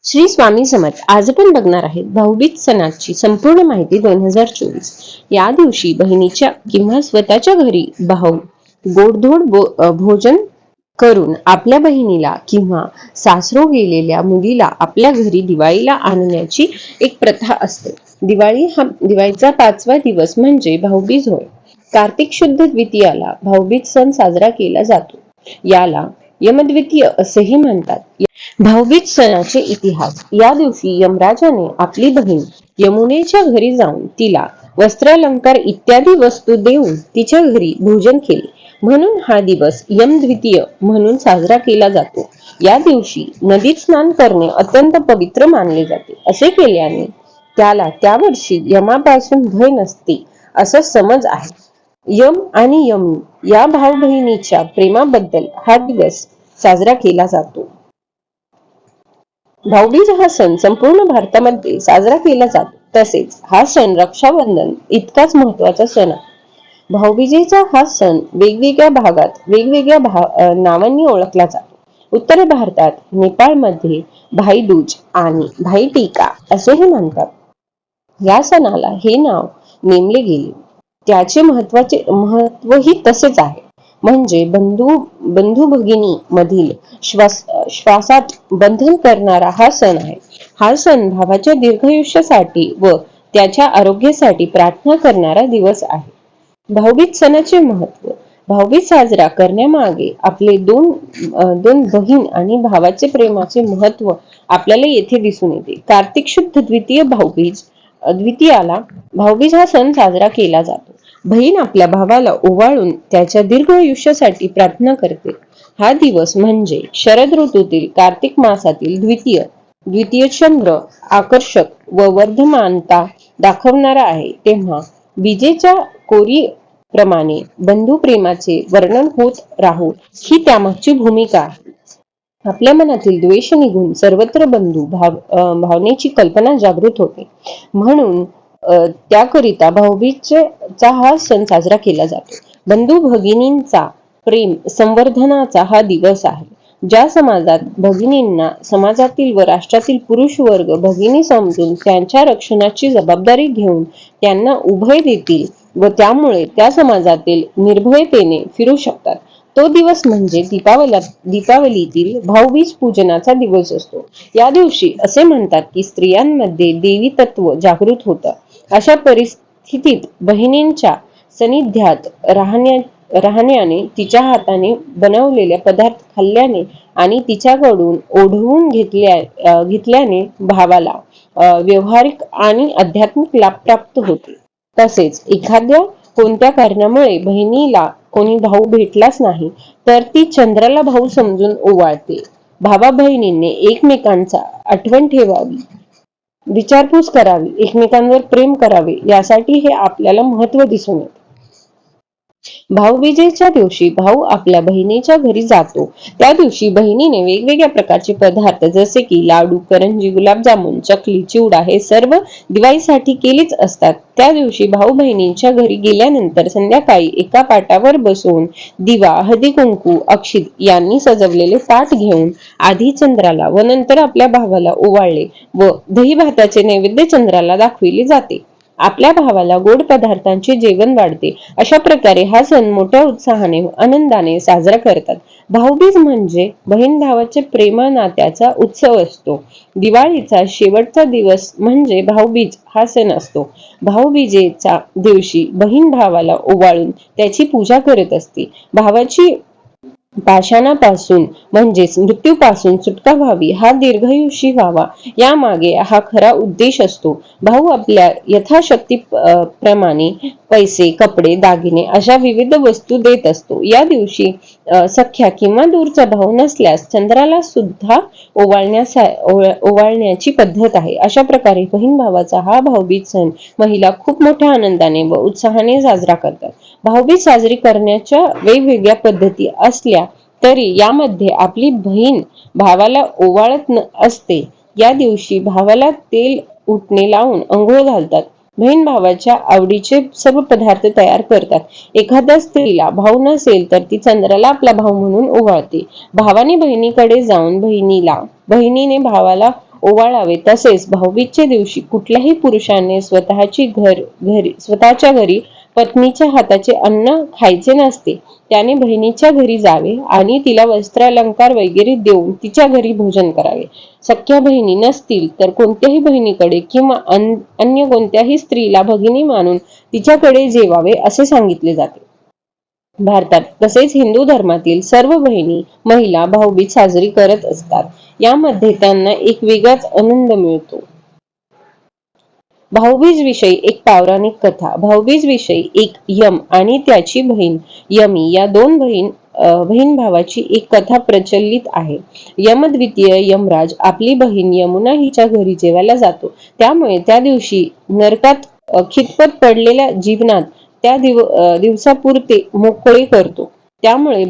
श्री स्वामी समर्थ. आज आपण बघणार आहेत भाऊबीज सणाची संपूर्ण माहिती 2024. या दिवशी बहिणीच्या किंवा स्वतःच्या घरी भाऊ गोडधोड भोजन करून आपल्या बहिणीला किंवा सासरो गेलेल्या मुलीला आपल्या घरी दिवाळीला आणण्याची एक प्रथा असते. दिवाळीचा 5वा दिवस म्हणजे भाऊबीज होय. कार्तिक शुद्ध द्वितीयाला भाऊबीज सण साजरा केला जातो. याला यमद्वितीय असेही म्हणतात. भाऊबीज सणाचे इतिहास. या दिवशी यमराजाने आपली बहीण यमुनेच्या घरी जाऊन तिला वस्त्रालंकार इत्यादी वस्तू देऊन तिच्या घरी भोजन केले, म्हणून हा दिवस यमद्वितीय म्हणून साजरा केला जातो. या दिवशी नदीत स्नान करणे अत्यंत पवित्र मानले जाते. असे केल्याने त्याला त्या वर्षी यमापासून भय नसते असा समज आहे. यम आणि यमी या भाऊ बहिणीच्या प्रेमाबद्दल हा दिवस साजरा केला जातो. भाऊबीज हा सण संपूर्ण भारतामध्ये साजरा केला जातो. तसेच हा सण रक्षाबंधन इतकाच महत्वाचा सण आहे. भाऊबीजेचा हा सण वेगवेगळ्या भागात वेगवेगळ्या नावांनी ओळखला जातो. उत्तर भारतात नेपाळमध्ये भाईदूज आणि भाई टीका असेही म्हणतात. या सणाला हे नाव नेमले गेले. त्याचे महत्वही तसेच आहे. म्हणजे बंधू भगिनी मधील श्वासात बंधन करणारा हा सण आहे. हा सण भावाच्या दीर्घायुष्यासाठी व त्याच्या आरोग्यासाठी प्रार्थना करणारा दिवस आहे. भाऊबीज सणाचे महत्व. भाऊबीज साजरा करण्यामागे आपले दोन बहीण आणि भावाचे प्रेमाचे महत्व आपल्याला येथे दिसून येते. कार्तिक शुद्ध द्वितीयाला भाऊबीज हा सण साजरा केला जातो. बहीण आपल्या भावाला ओवाळून त्याच्या दीर्घ आयुष्यासाठी प्रार्थना करते. हा दिवस म्हणजे शरद ऋतूतील कार्तिक मासातील द्वितीय चंद्र आकर्षक व वर्धमानता दाखवणारा आहे. तेव्हा विजेच्या कोरी प्रमाणे बंधू प्रेमाचे वर्णन होत राहो ही त्यामागची भूमिका आहे. आपल्या मनातील द्वेष निघून सर्वत्र भावनेची कल्पना जागृत होते. म्हणून त्याकरिता भाऊबीजेचा हा सण साजरा केला जातो. बंधू भगिनींचा प्रेम संवर्धनाचा हा दिवस आहे. ज्या समाजात भगिनींना समाजातील व राष्ट्रातील पुरुष वर्ग भगिनी समजून त्यांच्या रक्षणाची जबाबदारी घेऊन त्यांना उभय देतील व त्यामुळे त्या समाजातील निर्भयतेने फिरू शकतात, तो दिवस म्हणजे दीपावलीतील भाऊबीज पूजनाचा दिवस असतो. या दिवशी असे म्हणतात की स्त्रियांमध्ये देवी तत्व जागृत होतं. अशा परिस्थितीत बहिणींच्या सानिध्यात राहण्याने, तिच्या हाताने बनवलेले पदार्थ खाल्ल्याने आणि तिच्याकडून ओढवून घेतल्याने भावाला व्यवहारिक आणि आध्यात्मिक लाभ प्राप्त होते. तसेच एखाद्या कोणत्या कारणामुळे बहिणीला कोणी भाऊ भेटलाच नाही तर ती चंद्राला भाऊ समजून ओवाळते. भावा बहिणींनी एकमेकांचा आठवण ठेवावी, विचारपूस करावी, एकमेकांवर प्रेम करावे यासाठी हे आपल्याला महत्व दिसून येते. भाऊबीजेच्या दिवशी भाऊ आपल्या बहिणीच्या घरी जातो. त्या दिवशी बहिणीने वेगवेगळ्या प्रकारचे पदार्थ जसे की लाडू, करंजी, गुलाबजामुन, चकली, चिवडा हे सर्व दिवाळीसाठी केलेच असतात. त्या दिवशी भाऊ बहिणींच्या घरी गेल्यानंतर संध्याकाळी एका पाटावर बसून दिवा, हळदी कुंकू, अक्षित यांनी सजवलेले ताट घेऊन आधी चंद्राला व नंतर आपल्या भावाला ओवाळले व दही भाताचे नैवेद्य चंद्राला दाखविले जाते. आपल्या भावाला गोड पदार्थांचे जेवण वाढते. अशा प्रकारे हा सण मोठ्या उत्साहाने व आनंदाने साजरा करतात. भाऊबीज म्हणजे बहीण भावाच्या प्रेम नात्याचा उत्सव असतो. दिवाळीचा शेवटचा दिवस म्हणजे भाऊबीज हा सण असतो. भाऊबीजेच्या दिवशी बहीण भावाला ओवाळून त्याची पूजा करत असते. भावाची पाषाणापासून म्हणजेच मृत्यूपासून सुटका व्हावी, हा दीर्घायुषी व्हावा यामागे हा खरा उद्देश असतो. भाऊ आपल्या यथाशक्ती प्रमाणे पैसे, कपडे, दागिने अशा विविध वस्तू देत असतो. या दिवशी सख्या किंवा दूरचा भाऊ नसल्यास चंद्राला सुद्धा ओवाळण्याची पद्धत आहे. अशा प्रकारे बहीण भावाचा हा भाऊबीज सण महिला खूप मोठ्या आनंदाने व उत्साहाने साजरा करतात. भाऊबीज साजरी करण्याच्या वेगवेगळ्या पद्धती असल्या तरी यामध्ये आपली बहीण भावाला ओवाळत असते. या दिवशी भावाला तेल उटणे लावून अंघोळ घालतात. बहीण भावाच्या आवडीचे सर्व पदार्थ तयार करतात. एखाद्या स्त्रीला भाऊ नसेल तर ती चंद्राला आपला भाऊ म्हणून ओवाळते. भावाने बहिणीकडे जाऊन बहिणीने भावाला ओवाळावे. तसेच भाऊबीजेच्या दिवशी कुठल्याही पुरुषाने स्वतःच्या घरी पत्नीच्या हाताचे अन्न खायचे नसते. त्याने बहिणीच्या घरी जावे आणि तिला वस्त्रालंकार वगैरे देऊन तिच्या घरी भोजन करावे. सख्या बहिणी नसतील तर कोणत्याही बहिणीकडे किंवा अन्य कोणत्याही स्त्रीला भगिनी मानून तिच्याकडे जेवावे असे सांगितले जाते. भारतात तसेच हिंदू धर्मातील सर्व महिला भाऊबीज साजरी करत असतात. यामध्ये त्यांना एक वेगळाच आनंद मिळतो. भाऊबीज विषयी एक पौराणिक कथा. भाऊबीज विषयी एक यम आणि त्याची बहीण यमी या दोन बहीण भावाची एक कथा प्रचलित आहे. यमद्वितीय यमराज आपली बहीण यमुना हिच्या घरी जेवायला जातो. त्यामुळे त्या दिवशी नरकात खितपत पडलेल्या जीवनात त्या दिवसापुरते मोकळे करतो. त्यामुळे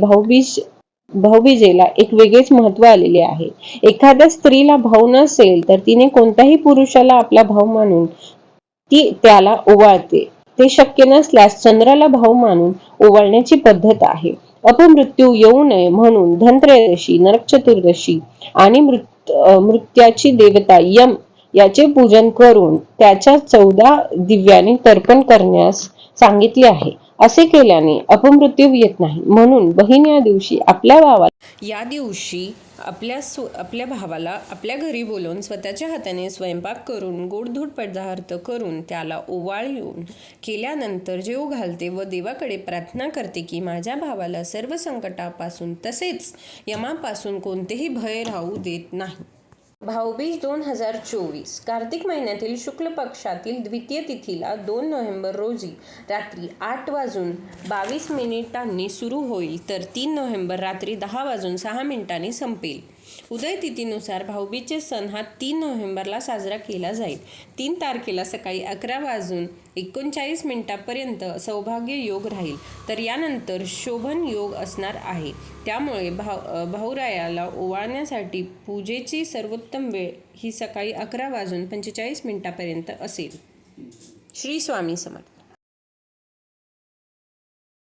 भाऊबीजेला एक वेगळेच महत्व आलेले आहे. एखाद्या स्त्रीला भाऊ नसेल तर तिने कोणत्याही पुरुषाला आपला भाऊ मानून ती त्याला ओवाळते. ते शक्य नसल्यास चंद्राला भाऊ मानून ओवाळण्याची पद्धत आहे. अपमृत्यू येऊ नये म्हणून धनत्रयोदशी, नरक चतुर्दशी आणि मृत्यूची देवता यम याचे पूजन करून त्याच्या 14 दिव्याने तर्पण करण्यास सांगितले आहे. असे केल्याने अपमृत्यू येत नाही. म्हणून बहीण या दिवशी आपल्या भावाला आपल्या घरी बोलवून स्वतःच्या हाताने स्वयंपाक करून गोडधोड पदार्थ करून त्याला ओवाळून केल्यानंतर जेवू घालते व देवाकडे प्रार्थना करते की माझ्या भावाला सर्व संकटापासून तसेच यमापासून कोणतेही भय राहू देत नाही. भाऊबीज 2024 कार्तिक महिन्यातील शुक्ल पक्षातील द्वितीय तिथीला 2 नोव्हेंबर रोजी रात्री 8:22 सुरू होईल तर 3 नोव्हेंबर रात्री 10:06 संपेल. उदय तिथीनुसार भाऊबीजेचे सण हा 3 नोव्हेंबरला साजरा केला जाईल. 3 तारखेला सकाळी 11:39 पर्यंत सौभाग्य योग राहील तर यानंतर शोभन योग असणार आहे. त्यामुळे भाऊरायाला ओवाळण्यासाठी पूजेची सर्वोत्तम वेळ ही सकाळी 11:45 पर्यंत असेल. श्री स्वामी समर्थ.